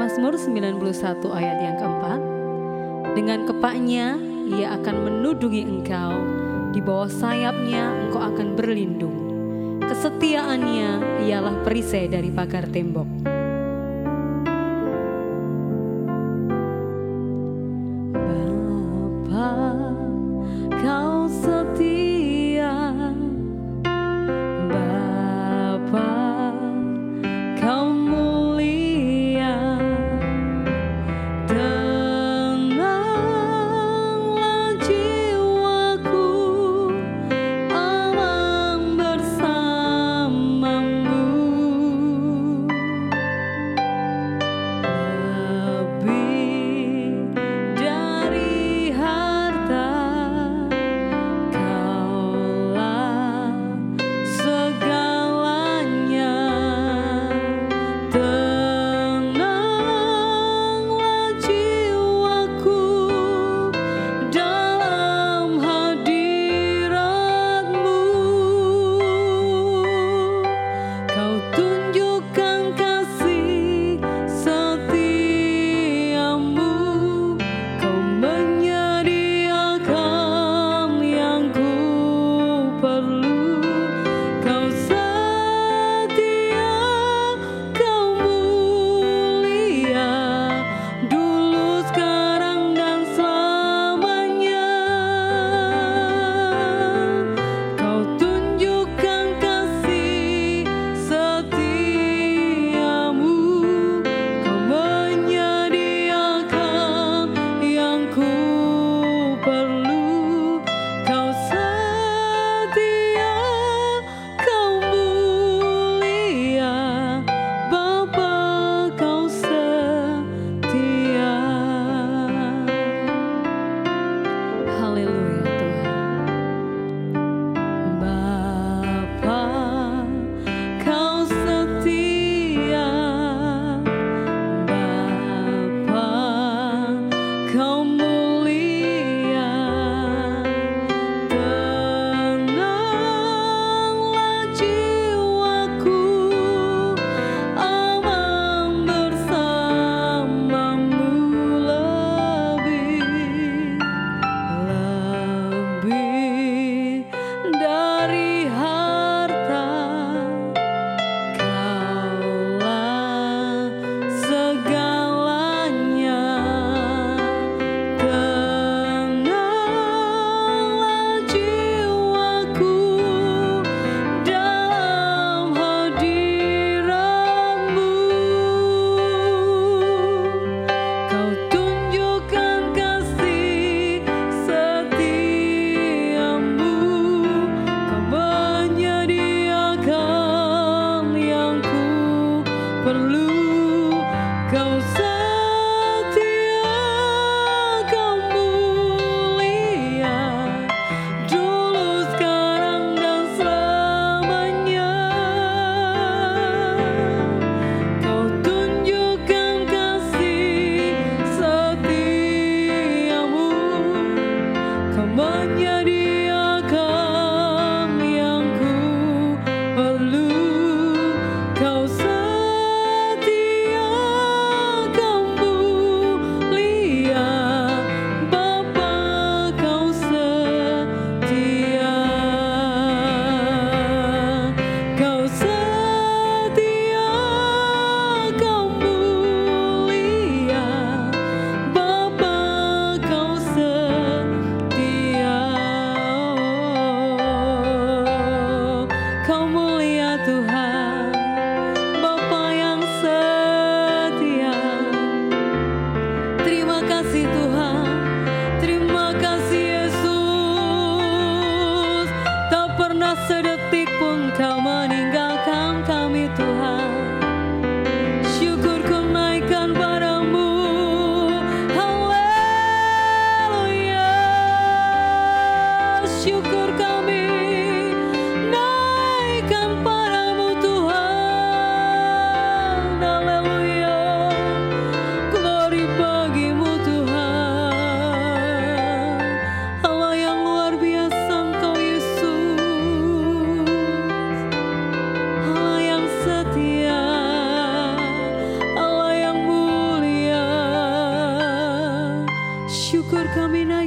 Mazmur 91 ayat yang keempat. Dengan kepaknya ia akan menudungi engkau, di bawah sayapnya engkau akan berlindung. Kesetiaannya ialah perisai dari pagar tembok. Bapa, kau setia. Bapa, kau mulia. Tenanglah jiwaku, aman bersamamu. Lebih dari harta, kaulah segalanya. Tenanglah jiwaku dalam hadirat-Mu. Kau tunjukkan kasih setiamu, kau menyediakan yang ku perlu. Kau setia, kau mulia, dulu, sekarang, dan selamanya. Kau tunjukkan kasih setiamu, kau menyediakan yang ku perlu. Kau setia, kau mulia, Bapa, kau setia. Haleluya Tuhan. Bapa, kau setia. Bapa, kau mulia. Tenanglah jiwaku, aman bersamamu. Lebih dari harta, kaulah segalanya. Tenanglah jiwaku dalam hadirat-Mu. Kau tunjukkan kasih setiamu, kau menyediakan yang ku perlu. Kau setia, kau mulia, dulu, sekarang, dan selamanya. Kau tunjukkan kasih setiamu, kau menyediakan yang ku perlu. Kau setia, kau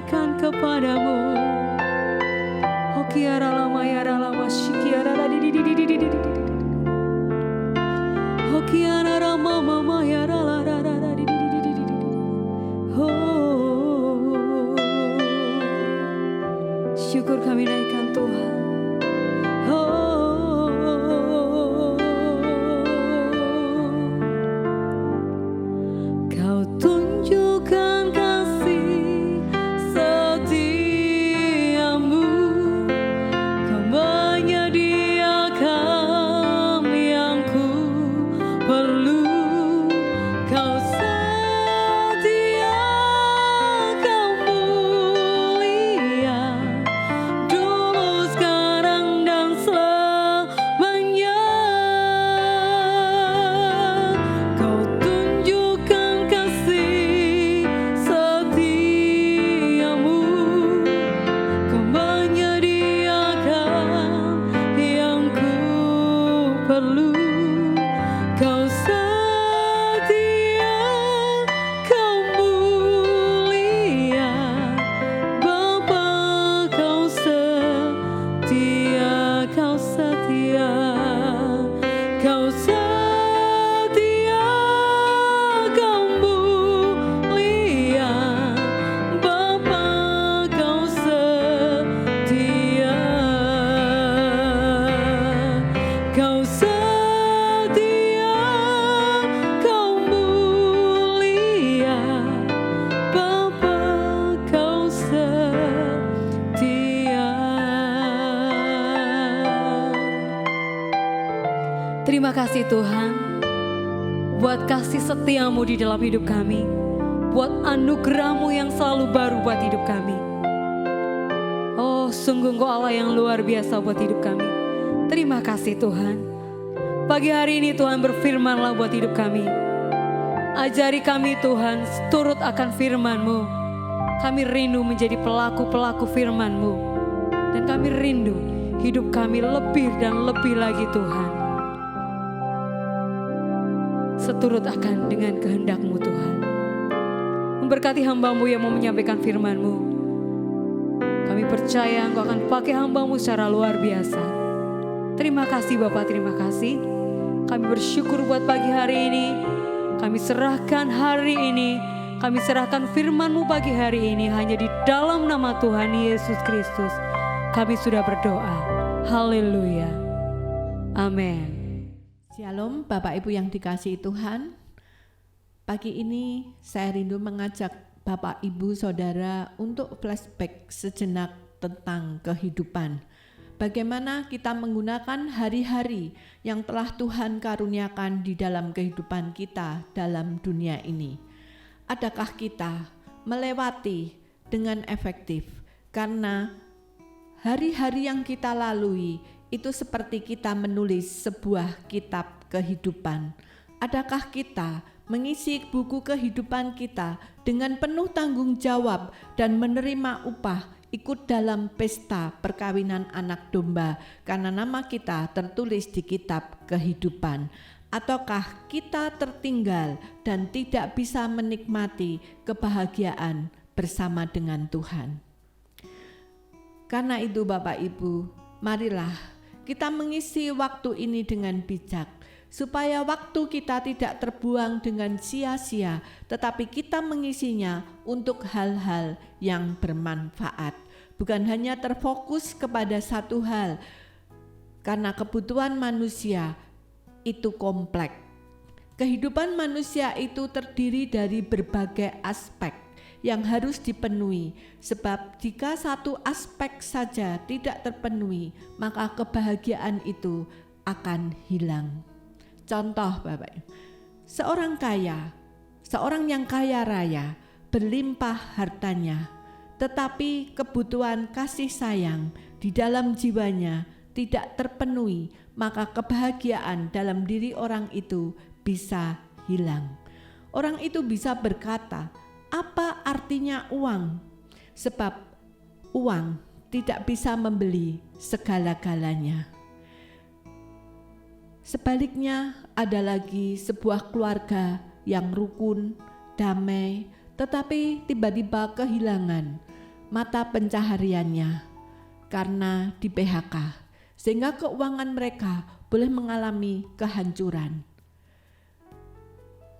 naikkan kepadamu. Oh kiara lama yara lama shikiara di di di di di di di. Oh kiara rama mama yara la la la la di di di di di. Oh syukur kami naikkan Tuhan. Oh Kau tunjukkan kasih setiamu, Kau menyediakan yang ku perlu. Kau setia, Kau mulia, dulu sekarang dan selamanya. Kau tunjukkan kasih setiamu, Kau menyediakan yang ku perlu. Kau setia, Kau mulia, Bapa Kau setia, Kau setia, Kau setia, Kau mulia, Bapa Kau setia, Kau setia, Kau mulia, Bapa Kau setia. Terima kasih Tuhan buat kasih setiamu di dalam hidup kami, buat anugerahmu yang selalu baru buat hidup kami. Oh sungguh Engkau Allah yang luar biasa buat hidup kami. Terima kasih Tuhan. Pagi hari ini Tuhan berfirman-Lah buat hidup kami. Ajari kami Tuhan turut akan firman-Mu. Kami rindu menjadi pelaku-pelaku firman-Mu. Dan kami rindu hidup kami lebih dan lebih lagi Tuhan, seturut akan dengan kehendak-Mu Tuhan. Memberkati hamba-Mu yang mau menyampaikan firman-Mu. Kami percaya Engkau akan pakai hamba-Mu secara luar biasa. Terima kasih Bapak, terima kasih. Kami bersyukur buat pagi hari ini. Kami serahkan hari ini, kami serahkan firman-Mu pagi hari ini hanya di dalam nama Tuhan Yesus Kristus. Kami sudah berdoa. Haleluya. Amin. Shalom Bapak Ibu yang dikasihi Tuhan. Pagi ini saya rindu mengajak Bapak Ibu Saudara untuk flashback sejenak tentang kehidupan. Bagaimana kita menggunakan hari-hari yang telah Tuhan karuniakan di dalam kehidupan kita dalam dunia ini. Adakah kita melewati dengan efektif? Karena hari-hari yang kita lalui itu seperti kita menulis sebuah kitab kehidupan. Adakah kita mengisi buku kehidupan kita dengan penuh tanggung jawab dan menerima upah, ikut dalam pesta perkawinan anak domba karena nama kita tertulis di kitab kehidupan? Ataukah kita tertinggal dan tidak bisa menikmati kebahagiaan bersama dengan Tuhan? Karena itu Bapak Ibu, marilah kita mengisi waktu ini dengan bijak, supaya waktu kita tidak terbuang dengan sia-sia, tetapi kita mengisinya untuk hal-hal yang bermanfaat. Bukan hanya terfokus kepada satu hal, karena kebutuhan manusia itu kompleks. Kehidupan manusia itu terdiri dari berbagai aspek yang harus dipenuhi, sebab jika satu aspek saja tidak terpenuhi, maka kebahagiaan itu akan hilang. Contoh Bapak, seorang yang kaya raya, berlimpah hartanya, tetapi kebutuhan kasih sayang di dalam jiwanya tidak terpenuhi, maka kebahagiaan dalam diri orang itu bisa hilang. Orang itu bisa berkata, apa artinya uang? Sebab uang tidak bisa membeli segala-galanya. Sebaliknya ada lagi sebuah keluarga yang rukun, damai, tetapi tiba-tiba kehilangan mata pencahariannya karena di PHK, sehingga keuangan mereka boleh mengalami kehancuran.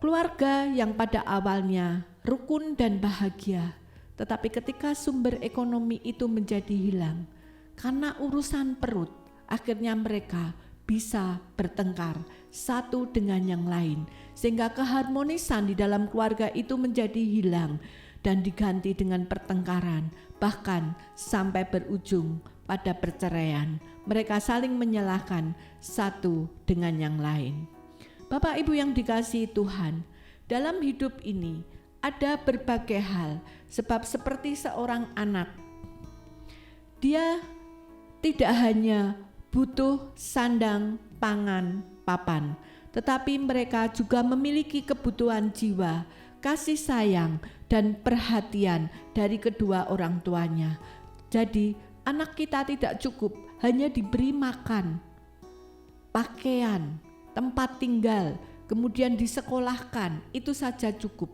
Keluarga yang pada awalnya rukun dan bahagia, tetapi ketika sumber ekonomi itu menjadi hilang karena urusan perut, akhirnya mereka bisa bertengkar satu dengan yang lain, sehingga keharmonisan di dalam keluarga itu menjadi hilang dan diganti dengan pertengkaran, bahkan sampai berujung pada perceraian. Mereka saling menyalahkan satu dengan yang lain. Bapak Ibu yang dikasihi Tuhan, dalam hidup ini ada berbagai hal, sebab seperti seorang anak, dia tidak hanya butuh sandang, pangan, papan, tetapi mereka juga memiliki kebutuhan jiwa, kasih sayang, dan perhatian dari kedua orang tuanya. Jadi anak kita tidak cukup hanya diberi makan, pakaian, tempat tinggal, kemudian disekolahkan, itu saja cukup.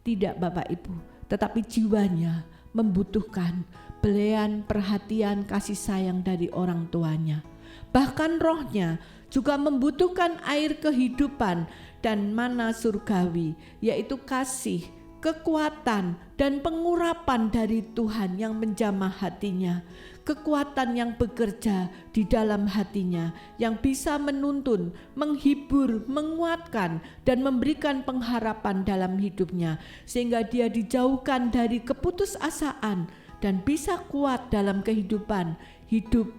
Tidak Bapak Ibu, tetapi jiwanya membutuhkan belayan, perhatian, kasih sayang dari orang tuanya. Bahkan rohnya juga membutuhkan air kehidupan dan mana surgawi, yaitu kasih, kekuatan, dan pengurapan dari Tuhan yang menjamah hatinya. Kekuatan yang bekerja di dalam hatinya, yang bisa menuntun, menghibur, menguatkan, dan memberikan pengharapan dalam hidupnya, sehingga dia dijauhkan dari keputusasaan dan bisa kuat dalam kehidupan, hidup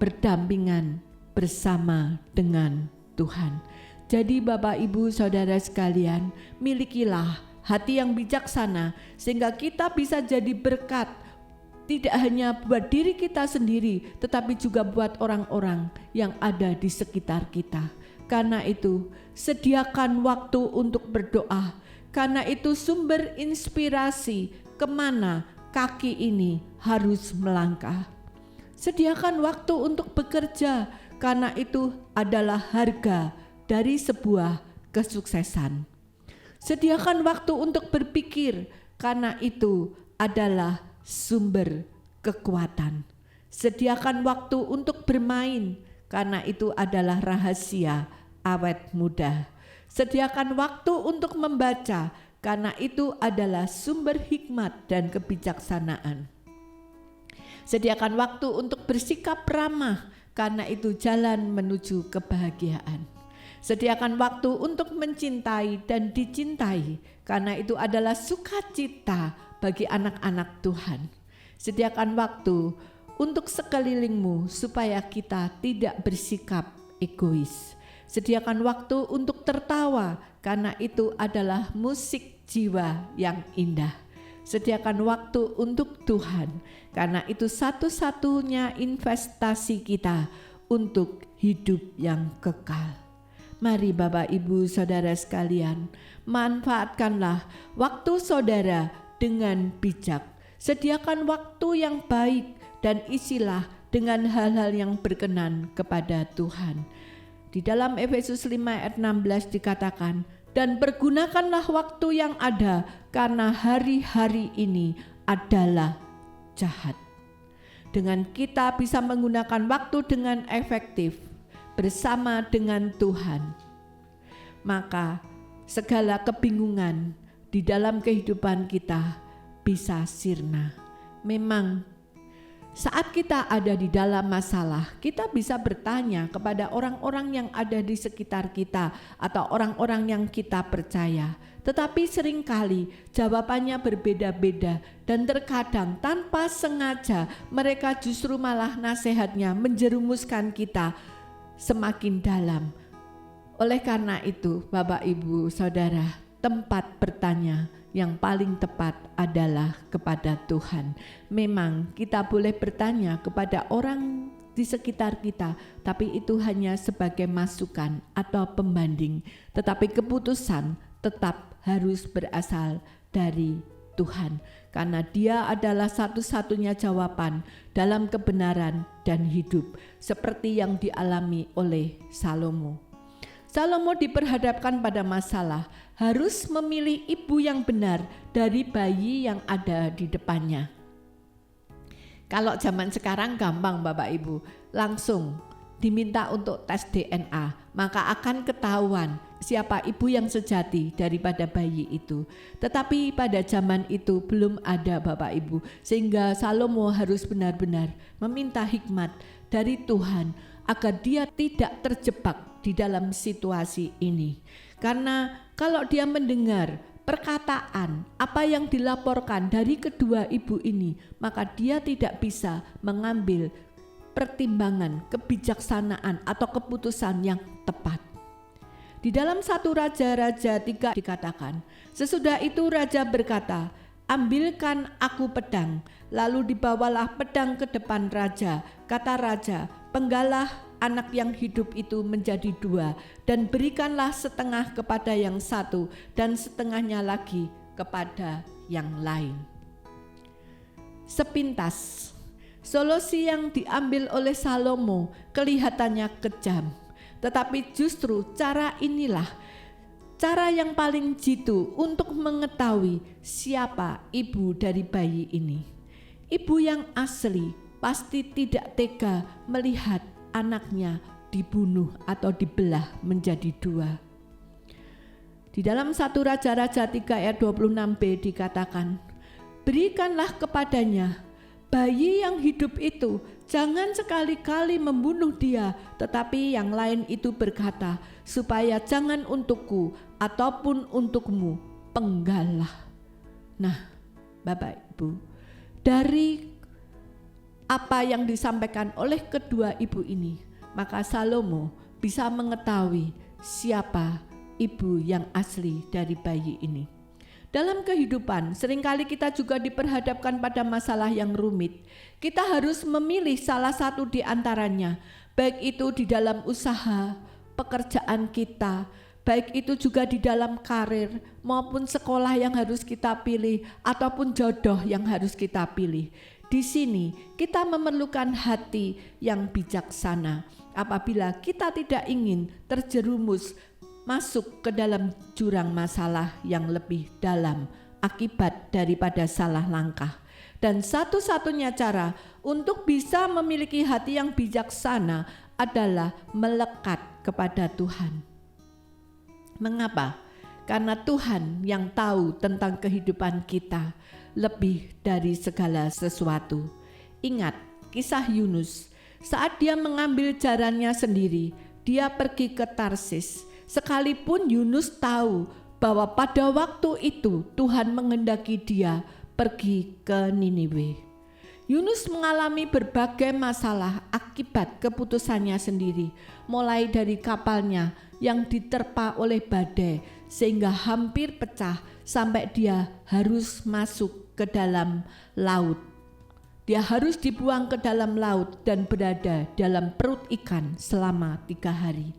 berdampingan bersama dengan Tuhan. Jadi Bapak Ibu Saudara sekalian, milikilah hati yang bijaksana sehingga kita bisa jadi berkat, tidak hanya buat diri kita sendiri, tetapi juga buat orang-orang yang ada di sekitar kita. Karena itu, sediakan waktu untuk berdoa. Karena itu sumber inspirasi kemana kaki ini harus melangkah. Sediakan waktu untuk bekerja, karena itu adalah harga dari sebuah kesuksesan. Sediakan waktu untuk berpikir, karena itu adalah sumber kekuatan. Sediakan waktu untuk bermain, karena itu adalah rahasia awet muda. Sediakan waktu untuk membaca, karena itu adalah sumber hikmat dan kebijaksanaan. Sediakan waktu untuk bersikap ramah, karena itu jalan menuju kebahagiaan. Sediakan waktu untuk mencintai dan dicintai, karena itu adalah sukacita bagi anak-anak Tuhan. Sediakan waktu untuk sekelilingmu supaya kita tidak bersikap egois. Sediakan waktu untuk tertawa, karena itu adalah musik jiwa yang indah. Sediakan waktu untuk Tuhan, karena itu satu-satunya investasi kita untuk hidup yang kekal. Mari Bapak Ibu Saudara sekalian, manfaatkanlah waktu saudara dengan bijak. Sediakan waktu yang baik dan isilah dengan hal-hal yang berkenan kepada Tuhan. Di dalam Efesus 5 ayat 16 dikatakan, dan pergunakanlah waktu yang ada, karena hari-hari ini adalah jahat. Dengan kita bisa menggunakan waktu dengan efektif bersama dengan Tuhan, maka segala kebingungan di dalam kehidupan kita bisa sirna. Memang saat kita ada di dalam masalah, kita bisa bertanya kepada orang-orang yang ada di sekitar kita atau orang-orang yang kita percaya. Tetapi seringkali jawabannya berbeda-beda dan terkadang tanpa sengaja mereka justru malah nasihatnya menjerumuskan kita semakin dalam. Oleh karena itu, Bapak Ibu Saudara, tempat bertanya yang paling tepat adalah kepada Tuhan. Memang kita boleh bertanya kepada orang di sekitar kita, tapi itu hanya sebagai masukan atau pembanding. Tetapi keputusan tetap harus berasal dari Tuhan, karena Dia adalah satu-satunya jawaban dalam kebenaran dan hidup, seperti yang dialami oleh Salomo. Salomo diperhadapkan pada masalah, harus memilih ibu yang benar dari bayi yang ada di depannya. Kalau zaman sekarang gampang Bapak Ibu, langsung diminta untuk tes DNA, maka akan ketahuan siapa ibu yang sejati daripada bayi itu. Tetapi pada zaman itu belum ada Bapak Ibu, sehingga Salomo harus benar-benar meminta hikmat dari Tuhan agar dia tidak terjebak di dalam situasi ini. Karena kalau dia mendengar perkataan apa yang dilaporkan dari kedua ibu ini, maka dia tidak bisa mengambil pertimbangan, kebijaksanaan atau keputusan yang tepat. Di dalam 1 Raja-Raja 3 dikatakan, sesudah itu raja berkata, ambilkan aku pedang. Lalu dibawalah pedang ke depan raja. Kata raja, penggalah anak yang hidup itu menjadi 2, dan berikanlah setengah kepada yang satu dan setengahnya lagi kepada yang lain. Sepintas solusi yang diambil oleh Salomo kelihatannya kejam, tetapi justru cara inilah cara yang paling jitu untuk mengetahui siapa ibu dari bayi ini. Ibu yang asli pasti tidak tega melihat anaknya dibunuh atau dibelah menjadi 2. Di dalam 1 Raja-Raja 3 ayat 26b dikatakan, berikanlah kepadanya bayi yang hidup itu, jangan sekali-kali membunuh dia. Tetapi yang lain itu berkata, supaya jangan untukku ataupun untukmu penggalah. Nah, Bapak Ibu, dari apa yang disampaikan oleh kedua ibu ini, maka Salomo bisa mengetahui siapa ibu yang asli dari bayi ini. Dalam kehidupan, seringkali kita juga diperhadapkan pada masalah yang rumit. Kita harus memilih salah satu di antaranya, baik itu di dalam usaha, pekerjaan kita, baik itu juga di dalam karir, maupun sekolah yang harus kita pilih, ataupun jodoh yang harus kita pilih. Di sini kita memerlukan hati yang bijaksana apabila kita tidak ingin terjerumus masuk ke dalam jurang masalah yang lebih dalam akibat daripada salah langkah. Dan satu-satunya cara untuk bisa memiliki hati yang bijaksana adalah melekat kepada Tuhan. Mengapa? Karena Tuhan yang tahu tentang kehidupan kita lebih dari segala sesuatu. Ingat kisah Yunus, saat dia mengambil jalannya sendiri, dia pergi ke Tarsis. Sekalipun Yunus tahu bahwa pada waktu itu Tuhan menghendaki dia pergi ke Niniwe. Yunus mengalami berbagai masalah akibat keputusannya sendiri, mulai dari kapalnya yang diterpa oleh badai sehingga hampir pecah sampai dia harus masuk ke dalam laut. Dia harus dibuang ke dalam laut dan berada dalam perut ikan selama 3 hari.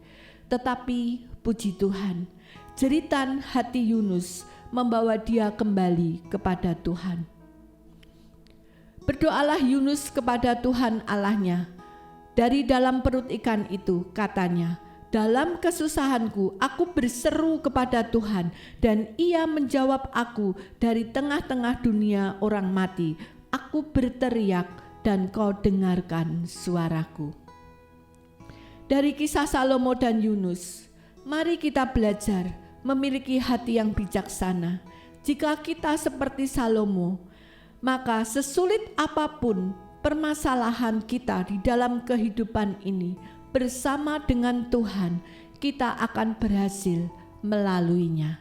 Tetapi puji Tuhan, jeritan hati Yunus membawa dia kembali kepada Tuhan. Berdoalah Yunus kepada Tuhan Allahnya. Dari dalam perut ikan itu katanya, dalam kesusahanku aku berseru kepada Tuhan dan ia menjawab aku dari tengah-tengah dunia orang mati. Aku berteriak dan kau dengarkan suaraku. Dari kisah Salomo dan Yunus, mari kita belajar memiliki hati yang bijaksana. Jika kita seperti Salomo, maka sesulit apapun permasalahan kita di dalam kehidupan ini, bersama dengan Tuhan, kita akan berhasil melaluinya.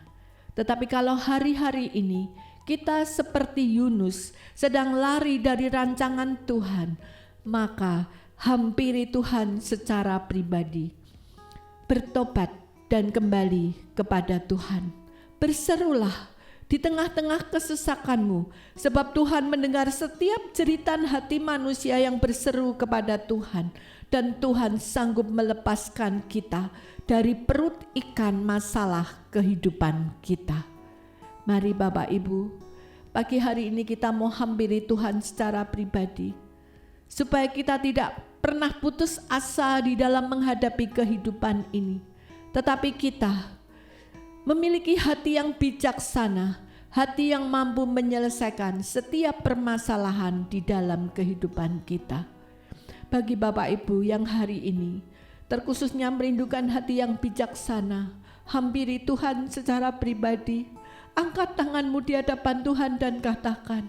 Tetapi kalau hari-hari ini kita seperti Yunus sedang lari dari rancangan Tuhan, maka hampiri Tuhan secara pribadi. Bertobat dan kembali kepada Tuhan. Berserulah di tengah-tengah kesesakanmu, sebab Tuhan mendengar setiap jeritan hati manusia yang berseru kepada Tuhan, dan Tuhan sanggup melepaskan kita dari perut ikan masalah kehidupan kita. Mari Bapak Ibu, pagi hari ini kita mau hampiri Tuhan secara pribadi, supaya kita tidak pernah putus asa di dalam menghadapi kehidupan ini, tetapi kita memiliki hati yang bijaksana, hati yang mampu menyelesaikan setiap permasalahan di dalam kehidupan kita. Bagi Bapak Ibu yang hari ini terkhususnya merindukan hati yang bijaksana, hampiri Tuhan secara pribadi. Angkat tanganmu di hadapan Tuhan dan katakan,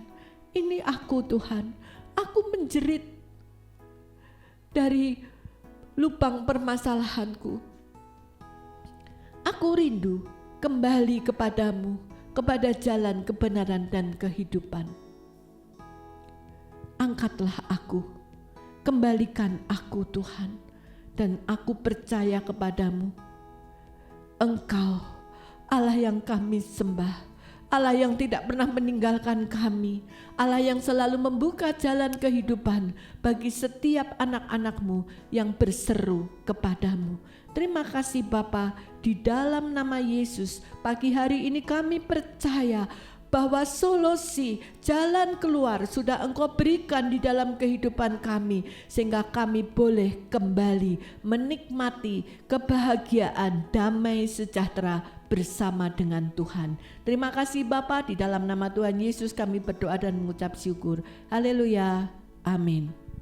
ini aku Tuhan, aku menjerit dari lubang permasalahanku. Aku rindu kembali kepadamu, kepada jalan kebenaran dan kehidupan. Angkatlah aku, kembalikan aku Tuhan, dan aku percaya kepadamu. Engkau Allah yang kami sembah, Allah yang tidak pernah meninggalkan kami, Allah yang selalu membuka jalan kehidupan bagi setiap anak-anak-Mu yang berseru kepadamu. Terima kasih Bapa, di dalam nama Yesus pagi hari ini kami percaya bahwa solusi jalan keluar sudah Engkau berikan di dalam kehidupan kami, sehingga kami boleh kembali menikmati kebahagiaan, damai sejahtera bersama dengan Tuhan. Terima kasih Bapa, di dalam nama Tuhan Yesus kami berdoa dan mengucap syukur. Haleluya, amin.